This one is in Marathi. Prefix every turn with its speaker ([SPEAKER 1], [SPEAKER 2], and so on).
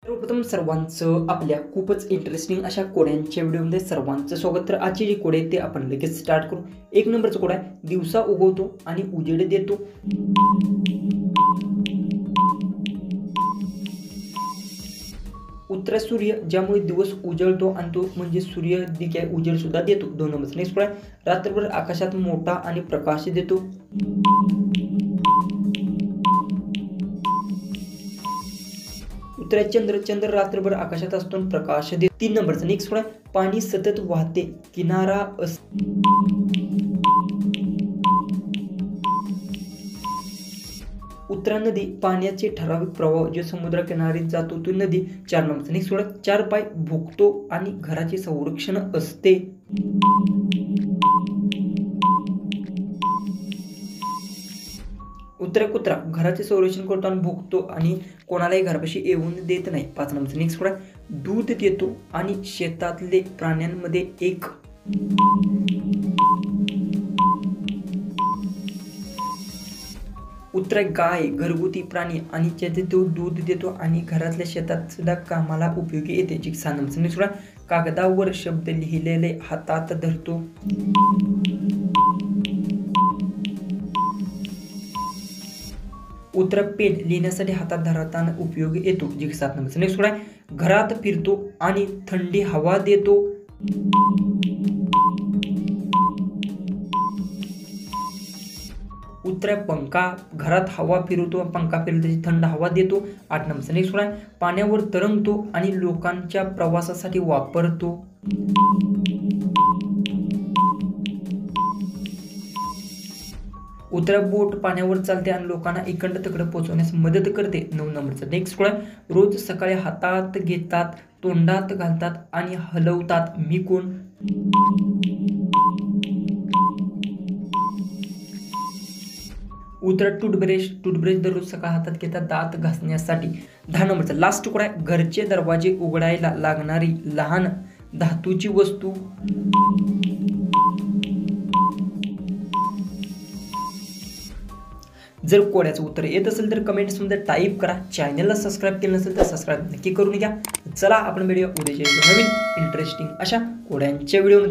[SPEAKER 1] सर्वप्रथम सर्वांचं आपल्या खूपच इंटरेस्टिंग अशा कोड्यांच्या व्हिडिओमध्ये सर्वांचं स्वागत। तर आजची जी कोड आहे ते आपण लगेच स्टार्ट करू। एक नंबरचा कोड आहे, दिवसा उगवतो आणि उजेड देतो। उत्तर सूर्य, ज्यामुळे दिवस उजळतो आणि तो म्हणजे सूर्य दिक आहे उजेड सुद्धा देतो। दोन नंबरचा नेक्स्ट कोड आहे, रात्रभर आकाशात मोठा आणि प्रकाश देतो। उत्तर चंद्र, चंद्र रात्रभर आकाशात असतो आणि प्रकाश देतो। तीन नंबरचा नेक्स्ट कोड आहे, पाणी सतत वाहते, किनारा उत्तरा नदी, पाण्याचे ठराविक प्रवाह जो समुद्रकिनारी जातो तो नदी। चार नंबरचा नेक्स्ट कोड आहे, चार पाय भोगतो आणि घराचे संरक्षण असते। उत्तर कुत्रा, घराचे संरक्षण करतो आणि भोगतो आणि कोणालाही घरापाशी येऊन देत नाही। पाच नंबरचा नेक्स्ट कोड आहे, दूध देतो आणि शेतातले प्राण्यांमध्ये एक। उत्तर गाय, घरगुती प्राणी आणि ज्याचे तो दूध देतो आणि घरातल्या शेतात सुद्धा कामाला उपयोगी येते। जी सहा नंबरचा नेक्स्ट कोड आहे, कागदावर शब्द लिहिलेले हातात धरतो। उत्तर पेन, लिहिण्यासाठी हातात धरताना उपयोगी येतो। जी सात नंबरचा नेक्स्ट कोड आहे, घरात फिरतो आणि थंडी हवा देतो। उत्तर पंखा, घरात हवा फिरवतो, पंखा फिरतो त्याची थंड हवा देतो। आठ नंबरचा नेक्स्ट कोड आहे, पाण्यावर तरंगतो आणि लोकांच्या प्रवासासाठी वापरतो। उत्तर बोट, पाण्यावर चालते आणि लोकांना इकडं तिकडं पोहोचवण्यास मदत करते। नऊ नंबरचा नेक्स्ट कोड आहे, रोज सकाळी हातात घेतात, तोंडात घालतात आणि हलवतात। मी कोण? उत्तर टूथब्रश, टूथब्रश दररोज सकाळ हातात घेतात दात घासण्यासाठी। दहा नंबरचा लास्ट कोड आहे, घरचे दरवाजे उघडायला लागणारी लहान धातूची वस्तू। जर कोड्याचं उत्तर येत असेल तर कमेंट्स मध्ये टाईप करा। चॅनलला सबस्क्राईब केलं नसेल तर सबस्क्राईब नक्की करून घ्या। चला आपण व्हिडिओ उद्याच्या नवीन इंटरेस्टिंग अशा कोड्यांच्या व्हिडिओमध्ये